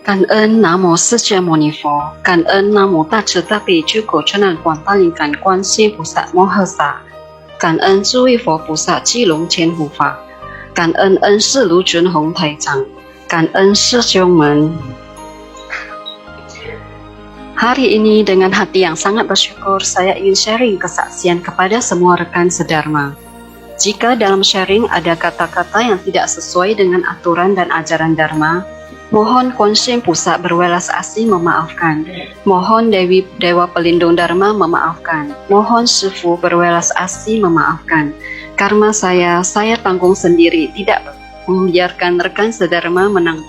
感恩南无释迦牟尼佛，感恩南无大慈大悲救苦救难广大灵感观世音菩萨摩诃萨，感恩诸位佛菩萨济龙千护法，感恩恩师卢俊宏台长，感恩师兄们。Hari ini dengan hati yang sangat bersyukur saya ingin sharing kesaksian kepada semua rekan sedharma. Jika dalam sharing ada kata-kata yang tidak sesuai dengan aturan dan ajaran Dharma, mohon Kuan Yin Pusat berwelas asih memaafkan. Mohon Dewa Pelindung Dharma memaafkan. Mohon Sifu berwelas asih memaafkan. Karma saya tanggung sendiri, tidak membiarkan rekan sedharma menanggung.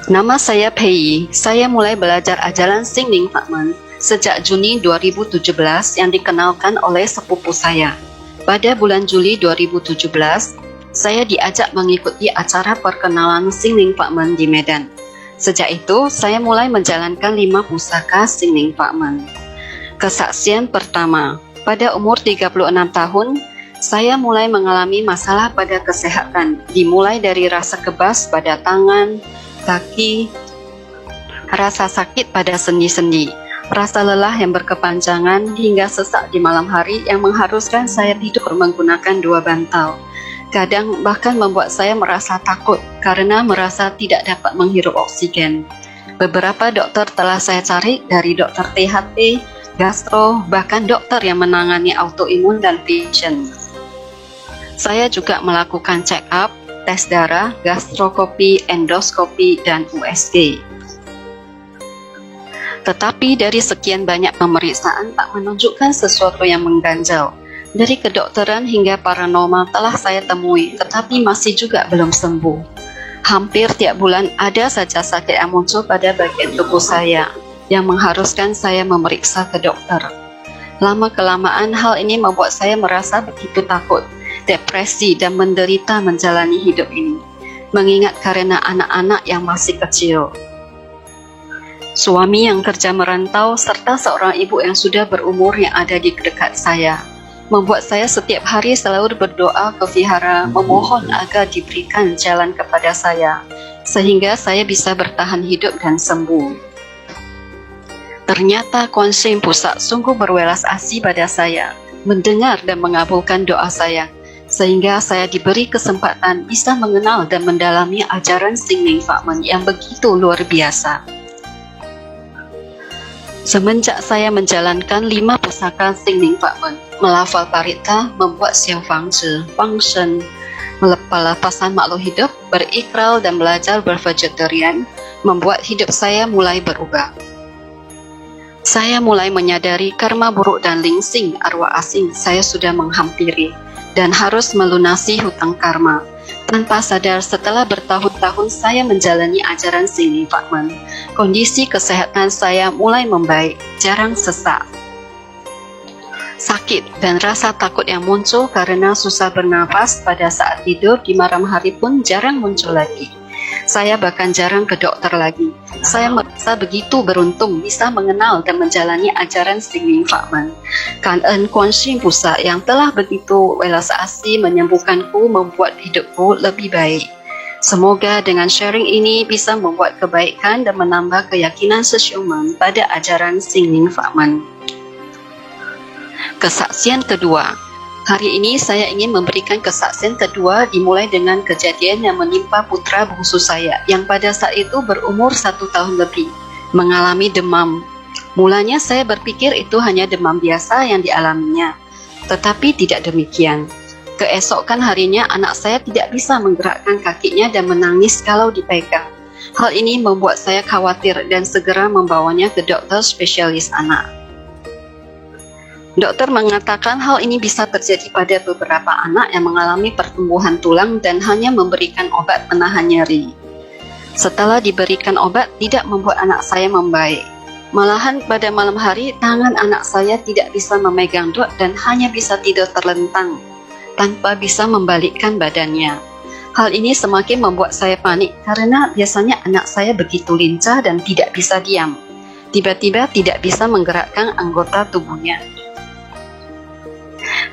Nama saya Pei. Saya mulai belajar ajaran Xingling Fakmen sejak Juni 2017 yang dikenalkan oleh sepupu saya. Pada bulan Juli 2017, saya diajak mengikuti acara perkenalan Xingling Fakmen di Medan. Sejak itu, saya mulai menjalankan 5 pusaka Xingling Fakmen. Kesaksian pertama, pada umur 36 tahun, saya mulai mengalami masalah pada kesehatan, dimulai dari rasa kebas pada tangan, kaki, rasa sakit pada sendi-sendi, rasa lelah yang berkepanjangan hingga sesak di malam hari yang mengharuskan saya tidur menggunakan 2 bantal. Kadang bahkan membuat saya merasa takut karena merasa tidak dapat menghirup oksigen. Beberapa dokter telah saya cari, dari dokter THT, gastro, bahkan dokter yang menangani autoimun dan vision. Saya juga melakukan check up, tes darah, gastroskopi, endoskopi, dan USG. Tetapi dari sekian banyak pemeriksaan tak menunjukkan sesuatu yang mengganjal. Dari kedokteran hingga paranormal telah saya temui, tetapi masih juga belum sembuh. Hampir tiap bulan ada saja sakit yang muncul pada bagian tubuh saya, yang mengharuskan saya memeriksa ke dokter. Lama-kelamaan hal ini membuat saya merasa begitu takut, depresi, dan menderita menjalani hidup ini, mengingat karena anak-anak yang masih kecil, suami yang kerja merantau, serta seorang ibu yang sudah berumur yang ada di dekat saya, membuat saya setiap hari selalu berdoa ke vihara, memohon agar diberikan jalan kepada saya, sehingga saya bisa bertahan hidup dan sembuh. Ternyata Kuan Yin Pusat sungguh berwelas asih pada saya, mendengar dan mengabulkan doa saya, sehingga saya diberi kesempatan bisa mengenal dan mendalami ajaran Xingling Fakmen yang begitu luar biasa. Semenjak saya menjalankan 5 pusaka Xingling Fakmen, melafal parita, membuat xiao fangzi, fangshen, pelepasan makhluk hidup, berikrar dan belajar bervegetarian, membuat hidup saya mulai berubah. Saya mulai menyadari karma buruk dan lingsing arwah asing saya sudah menghampiri, dan harus melunasi hutang karma. Tanpa sadar, setelah bertahun-tahun saya menjalani ajaran Xingling Fakmen, kondisi kesehatan saya mulai membaik, jarang sesak. Sakit dan rasa takut yang muncul karena susah bernafas pada saat tidur di malam hari pun jarang muncul lagi. Saya bahkan jarang ke dokter lagi. Saya merasa begitu beruntung bisa mengenal dan menjalani ajaran Xingling Fakmen. Kangen Kuan Yin Pusat yang telah begitu welas asih menyembuhkanku, membuat hidupku lebih baik. Semoga dengan sharing ini bisa membuat kebaikan dan menambah keyakinan sesyuman pada ajaran Xingling Fakmen. Kesaksian kedua. Hari ini saya ingin memberikan kesaksian kedua, dimulai dengan kejadian yang menimpa putra bungsu saya yang pada saat itu berumur 1 tahun lebih, mengalami demam. Mulanya saya berpikir itu hanya demam biasa yang dialaminya, tetapi tidak demikian. Keesokan harinya anak saya tidak bisa menggerakkan kakinya dan menangis kalau dipegang. Hal ini membuat saya khawatir dan segera membawanya ke dokter spesialis anak. Dokter mengatakan hal ini bisa terjadi pada beberapa anak yang mengalami pertumbuhan tulang dan hanya memberikan obat penahan nyeri. Setelah diberikan obat, tidak membuat anak saya membaik. Malahan pada malam hari, tangan anak saya tidak bisa memegang dot dan hanya bisa tidur terlentang, tanpa bisa membalikkan badannya. Hal ini semakin membuat saya panik karena biasanya anak saya begitu lincah dan tidak bisa diam. Tiba-tiba tidak bisa menggerakkan anggota tubuhnya.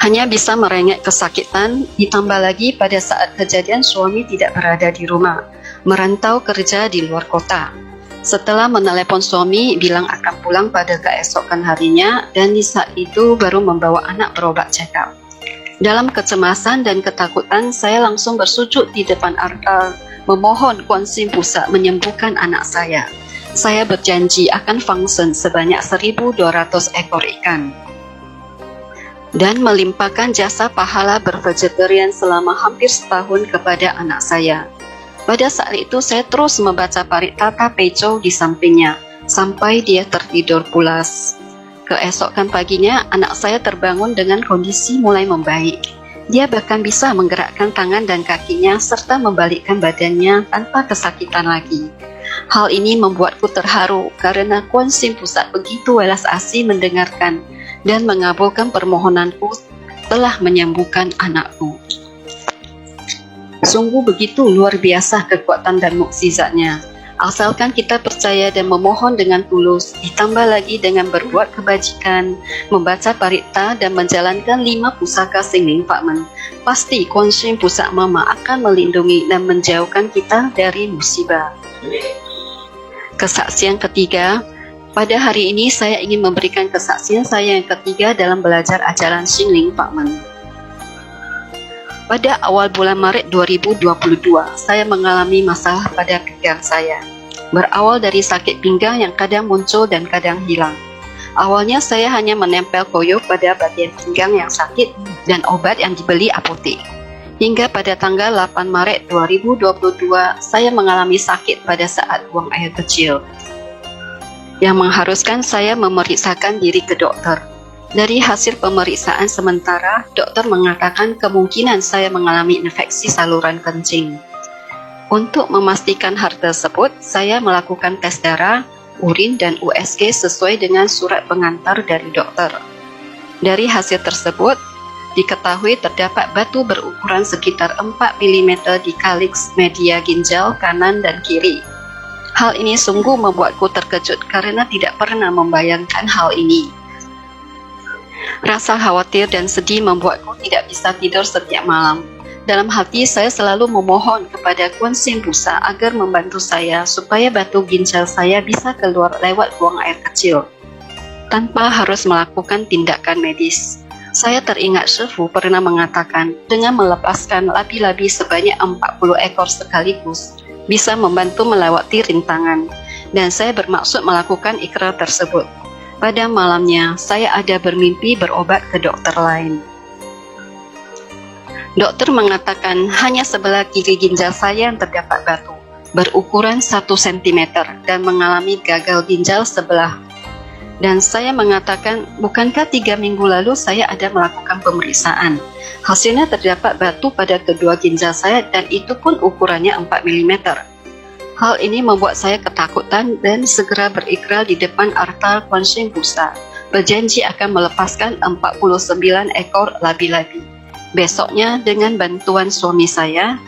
hanya bisa merengek kesakitan, ditambah lagi pada saat kejadian suami tidak berada di rumah, merantau kerja di luar kota. Setelah menelepon suami bilang akan pulang pada keesokan harinya, dan di saat itu baru membawa anak berobat check up. Dalam kecemasan dan ketakutan, saya langsung bersujud di depan altar, memohon Kuan Yin Pusat menyembuhkan anak saya. Saya berjanji akan fangsen sebanyak 1.200 ekor ikan dan melimpahkan jasa pahala bervegetarian selama hampir setahun kepada anak saya. Pada saat itu saya terus membaca Paritata Peco di sampingnya sampai dia tertidur pulas. Keesokan paginya anak saya terbangun dengan kondisi mulai membaik. Dia bahkan bisa menggerakkan tangan dan kakinya serta membalikkan badannya tanpa kesakitan lagi. Hal ini membuatku terharu karena Kuan Yin Pusat begitu welas asih mendengarkan dan mengabulkan permohonanku telah menyembuhkan anakku. Sungguh begitu luar biasa kekuatan dan mukjizatnya. Asalkan kita percaya dan memohon dengan tulus, ditambah lagi dengan berbuat kebajikan, membaca parita dan menjalankan 5 pusaka Singling Fakmen, pasti Kuan Yin Pusat Mama akan melindungi dan menjauhkan kita dari musibah. Kesaksian ketiga, pada hari ini saya ingin memberikan kesaksian saya yang ketiga dalam belajar ajaran Singling Fakmen. Pada awal bulan Maret 2022, saya mengalami masalah pada pinggang saya. Berawal dari sakit pinggang yang kadang muncul dan kadang hilang. Awalnya saya hanya menempel koyo pada bagian pinggang yang sakit dan obat yang dibeli apotek. Hingga pada tanggal 8 Maret 2022, saya mengalami sakit pada saat buang air kecil, yang mengharuskan saya memeriksakan diri ke dokter. Dari hasil pemeriksaan sementara, dokter mengatakan kemungkinan saya mengalami infeksi saluran kencing. Untuk memastikan hal tersebut, saya melakukan tes darah, urin, dan USG sesuai dengan surat pengantar dari dokter. Dari hasil tersebut, diketahui terdapat batu berukuran sekitar 4 mm di kaliks media ginjal kanan dan kiri. Hal ini sungguh membuatku terkejut karena tidak pernah membayangkan hal ini. Rasa khawatir dan sedih membuatku tidak bisa tidur setiap malam. Dalam hati saya selalu memohon kepada Kuan Yin Pusat agar membantu saya supaya batu ginjal saya bisa keluar lewat buang air kecil, tanpa harus melakukan tindakan medis. Saya teringat Shifu pernah mengatakan dengan melepaskan labi-labi sebanyak 40 ekor sekaligus bisa membantu melewati rintangan, dan saya bermaksud melakukan ikrar tersebut. Pada malamnya, saya ada bermimpi berobat ke dokter lain. Dokter mengatakan hanya sebelah kiri ginjal saya yang terdapat batu, berukuran 1 cm dan mengalami gagal ginjal sebelah. Dan saya mengatakan, bukankah 3 minggu lalu saya ada melakukan pemeriksaan? Hasilnya terdapat batu pada kedua ginjal saya dan itu pun ukurannya 4 mm. Hal ini membuat saya ketakutan dan segera berikrar di depan altar Kuan Yin Pusat, berjanji akan melepaskan 49 ekor labi-labi. Besoknya dengan bantuan suami saya,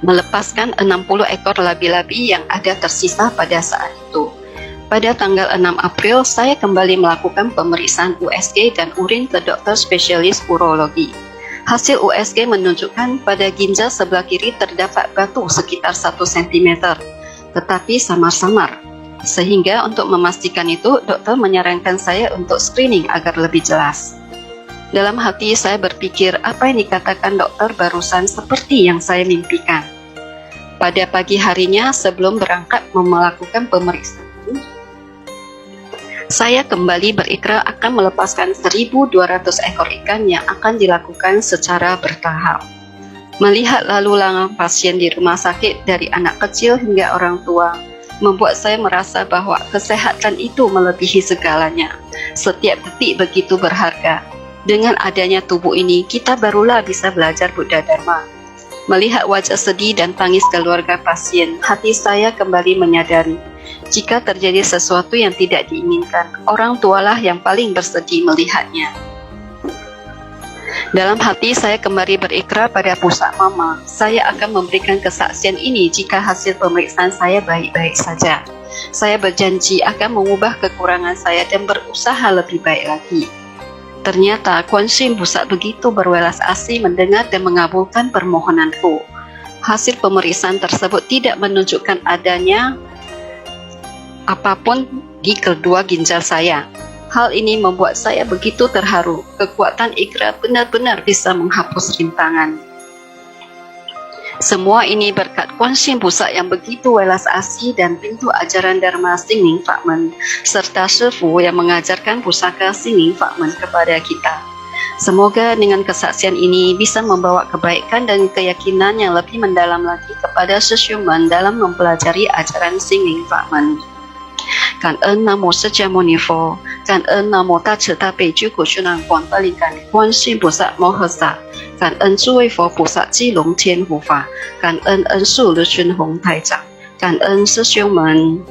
melepaskan 60 ekor labi-labi yang ada tersisa pada saat itu. Pada tanggal 6 April, saya kembali melakukan pemeriksaan USG dan urin ke dokter spesialis urologi. Hasil USG menunjukkan pada ginjal sebelah kiri terdapat batu sekitar 1 cm, tetapi samar-samar. Sehingga untuk memastikan itu, dokter menyarankan saya untuk screening agar lebih jelas. Dalam hati saya berpikir apa yang dikatakan dokter barusan seperti yang saya mimpikan. Pada pagi harinya sebelum berangkat melakukan pemeriksaan, saya kembali berikrar akan melepaskan 1.200 ekor ikan yang akan dilakukan secara bertahap. Melihat lalu lalang pasien di rumah sakit dari anak kecil hingga orang tua, membuat saya merasa bahwa kesehatan itu melebihi segalanya. Setiap detik begitu berharga. Dengan adanya tubuh ini, kita barulah bisa belajar Buddha Dharma. Melihat wajah sedih dan tangis keluarga pasien, hati saya kembali menyadari, jika terjadi sesuatu yang tidak diinginkan, orang tualah yang paling bersedih melihatnya. Dalam hati saya kembali berikrar pada pusat mama, saya akan memberikan kesaksian ini jika hasil pemeriksaan saya baik-baik saja. Saya berjanji akan mengubah kekurangan saya dan berusaha lebih baik lagi. Ternyata Kuan Yin Pusat begitu berwelas asih mendengar dan mengabulkan permohonanku. Hasil pemeriksaan tersebut tidak menunjukkan adanya apapun di kedua ginjal saya. Hal ini membuat saya begitu terharu. Kekuatan ikrar benar-benar bisa menghapus rintangan. Semua ini berkat Kuan Yin Pusat yang begitu welas asih dan pintu ajaran Dharma Xingning Fakmen, serta Shifu yang mengajarkan pusaka Xingning Fakmen kepada kita. Semoga dengan kesaksian ini bisa membawa kebaikan dan keyakinan yang lebih mendalam lagi kepada sesiuman dalam mempelajari ajaran Xingning Fakmen. 感恩南无释迦牟尼佛，感恩南无大慈大悲救苦救难广大灵感观世音菩萨摩诃萨，感恩诸位佛菩萨及龙天护法，感恩恩树卢群宏台长，感恩师兄们。